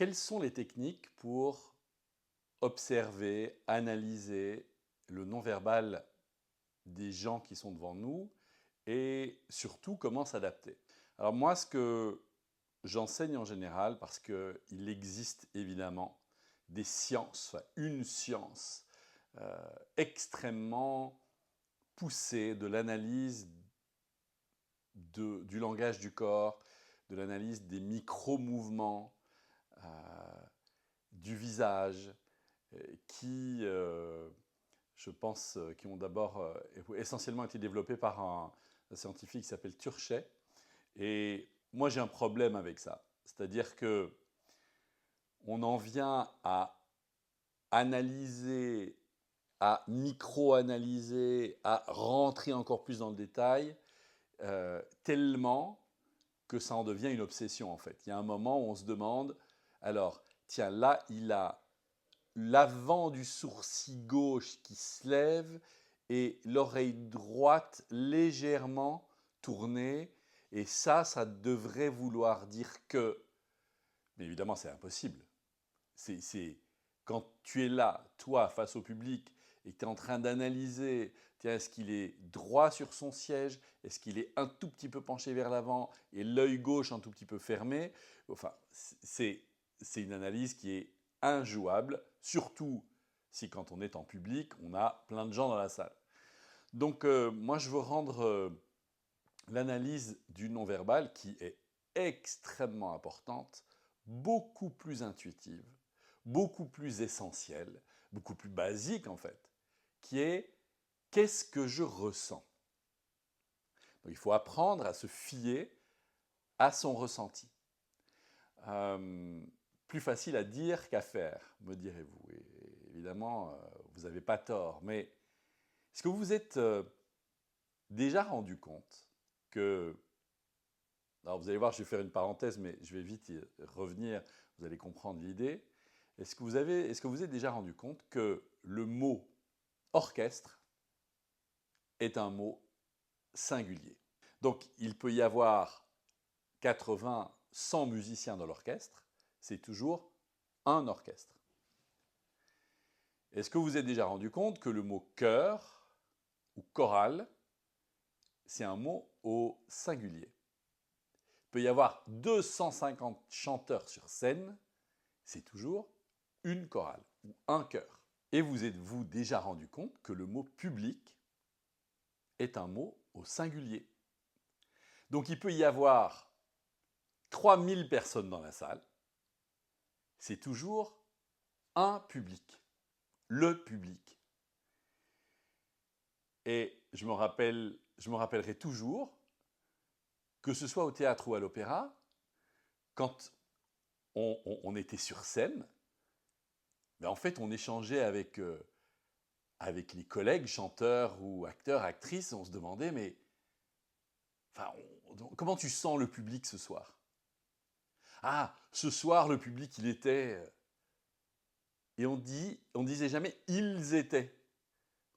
Quelles sont les techniques pour observer, analyser le non-verbal des gens qui sont devant nous et surtout comment s'adapter? Alors moi, ce que j'enseigne en général, parce qu'il existe évidemment des sciences, enfin, une science extrêmement poussée de l'analyse du langage du corps, de l'analyse des micro-mouvements, du visage, qui, je pense, qui ont d'abord essentiellement été développés par un scientifique qui s'appelle Turchet. Et moi, j'ai un problème avec ça. C'est-à-dire que on en vient à analyser, à micro-analyser, à rentrer encore plus dans le détail, tellement que ça en devient une obsession, en fait. Il y a un moment où on se demande, alors, tiens, là, il a l'avant du sourcil gauche qui se lève et l'oreille droite légèrement tournée. Et ça devrait vouloir dire que... Mais évidemment, c'est impossible. Quand tu es là, toi, face au public, et que tu es en train d'analyser, tiens, est-ce qu'il est droit sur son siège, est-ce qu'il est un tout petit peu penché vers l'avant, et l'œil gauche un tout petit peu fermé, enfin, c'est une analyse qui est injouable, surtout si quand on est en public, on a plein de gens dans la salle. Donc moi, je veux rendre l'analyse du non-verbal, qui est extrêmement importante, beaucoup plus intuitive, beaucoup plus essentielle, beaucoup plus basique en fait, qui est qu'est-ce que je ressens. Donc, il faut apprendre à se fier à son ressenti. Plus facile à dire qu'à faire, me direz-vous. Et évidemment, vous n'avez pas tort. Mais est-ce que vous vous êtes déjà rendu compte que... Alors vous allez voir, je vais faire une parenthèse, mais je vais vite y revenir, vous allez comprendre l'idée. Est-ce que vous êtes déjà rendu compte que le mot orchestre est un mot singulier? Donc il peut y avoir 80, 100 musiciens dans l'orchestre, c'est toujours un orchestre. Est-ce que vous êtes déjà rendu compte que le mot chœur ou chorale, c'est un mot au singulier? Il peut y avoir 250 chanteurs sur scène, c'est toujours une chorale ou un chœur. Et vous êtes-vous déjà rendu compte que le mot public est un mot au singulier? Donc il peut y avoir 3000 personnes dans la salle, c'est toujours un public, le public. Et je me rappellerai toujours, que ce soit au théâtre ou à l'opéra, quand on était sur scène, ben en fait on échangeait avec les collègues, chanteurs ou acteurs, actrices, on se demandait, mais enfin, comment tu sens le public ce soir? Ah, ce soir, le public, il était... Et on disait jamais ils étaient.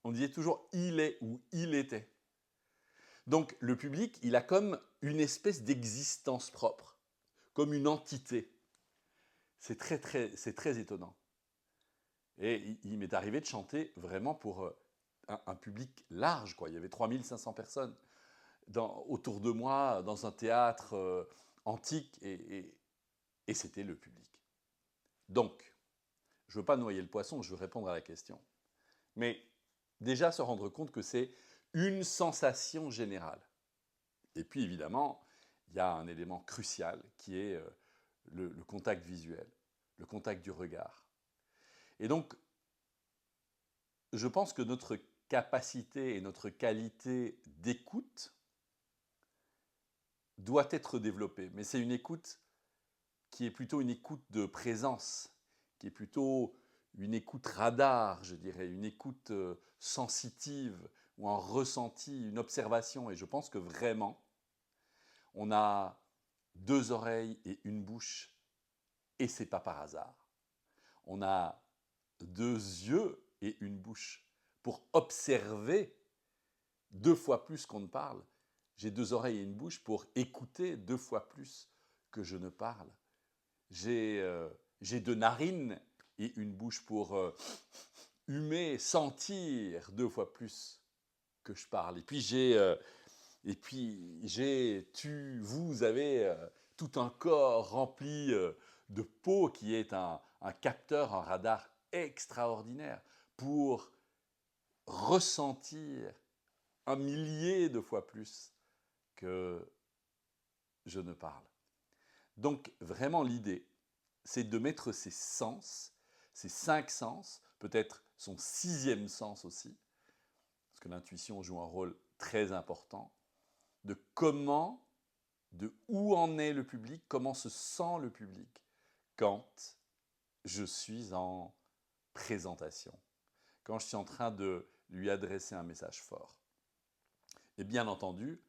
On disait toujours il est ou il était. Donc le public, il a comme une espèce d'existence propre, comme une entité. C'est très étonnant. Et il m'est arrivé de chanter vraiment pour un public large, quoi. Il y avait 3500 personnes autour de moi, dans un théâtre antique, et c'était le public. Donc, je ne veux pas noyer le poisson, je veux répondre à la question. Mais déjà se rendre compte que c'est une sensation générale. Et puis évidemment, il y a un élément crucial qui est le contact visuel, le contact du regard. Et donc, je pense que notre capacité et notre qualité d'écoute doit être développée. Mais c'est une écoute qui est plutôt une écoute de présence, qui est plutôt une écoute radar, je dirais, une écoute sensitive ou un ressenti, une observation. Et je pense que vraiment, on a deux oreilles et une bouche, et c'est pas par hasard. On a deux yeux et une bouche pour observer deux fois plus qu'on ne parle. J'ai deux oreilles et une bouche pour écouter deux fois plus que je ne parle. J'ai j'ai 2 narines et une bouche pour humer, sentir 2 fois plus que je parle. Vous avez tout un corps rempli de peau qui est un capteur, un radar extraordinaire pour ressentir 1 millier de fois plus que je ne parle. Donc vraiment l'idée, c'est de mettre ses sens, ses 5 sens, peut-être son 6e sens aussi, parce que l'intuition joue un rôle très important, de où en est le public, comment se sent le public quand je suis en présentation, quand je suis en train de lui adresser un message fort. Et bien entendu,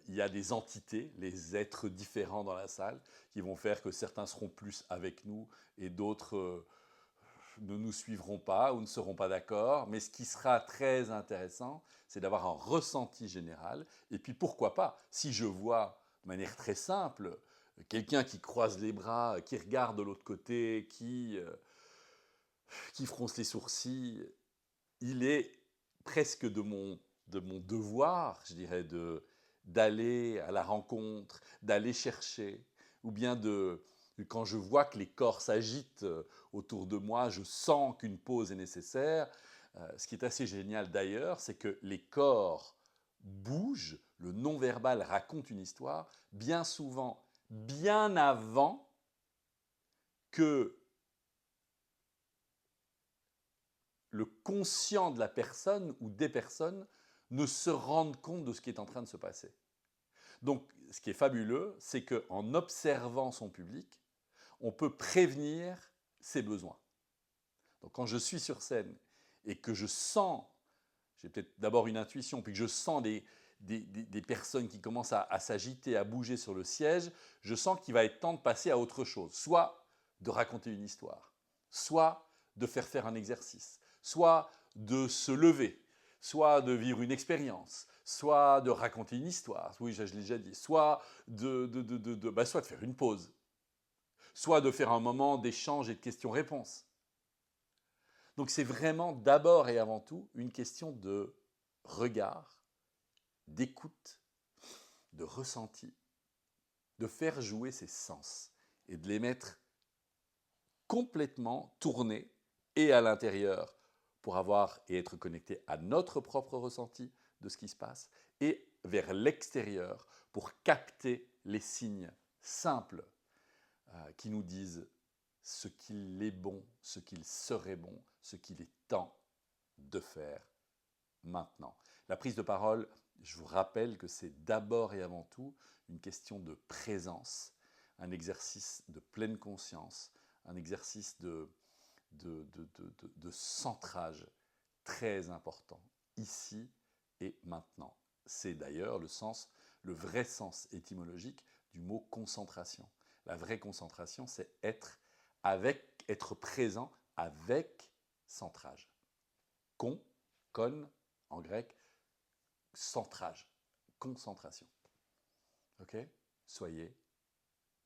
il y a des entités, les êtres différents dans la salle, qui vont faire que certains seront plus avec nous et d'autres ne nous suivront pas ou ne seront pas d'accord. Mais ce qui sera très intéressant, c'est d'avoir un ressenti général. Et puis pourquoi pas, si je vois de manière très simple quelqu'un qui croise les bras, qui regarde de l'autre côté, qui fronce les sourcils, il est presque de mon devoir, je dirais, d'aller à la rencontre, d'aller chercher, ou bien quand je vois que les corps s'agitent autour de moi, je sens qu'une pause est nécessaire. Ce qui est assez génial d'ailleurs, c'est que les corps bougent, le non-verbal raconte une histoire, bien souvent, bien avant que le conscient de la personne ou des personnes ne se rendent compte de ce qui est en train de se passer. Donc, ce qui est fabuleux, c'est qu'en observant son public, on peut prévenir ses besoins. Donc, quand je suis sur scène et que je sens, j'ai peut-être d'abord une intuition, puis que je sens des personnes qui commencent à s'agiter, à bouger sur le siège, je sens qu'il va être temps de passer à autre chose. Soit de raconter une histoire, soit de faire un exercice, soit de se lever, soit de vivre une expérience, soit de raconter une histoire, oui, je l'ai déjà dit, soit soit de faire une pause, soit de faire un moment d'échange et de questions-réponses. Donc c'est vraiment d'abord et avant tout une question de regard, d'écoute, de ressenti, de faire jouer ses sens et de les mettre complètement tournés et à l'intérieur pour avoir et être connecté à notre propre ressenti de ce qui se passe et vers l'extérieur pour capter les signes simples qui nous disent ce qu'il est bon, ce qu'il serait bon, ce qu'il est temps de faire maintenant. La prise de parole, je vous rappelle que c'est d'abord et avant tout une question de présence, un exercice de pleine conscience, un exercice de centrage très important, ici et maintenant. C'est d'ailleurs le vrai sens étymologique du mot concentration. La vraie concentration, c'est être présent avec centrage. Con en grec, centrage, concentration. Ok ? Soyez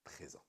présent.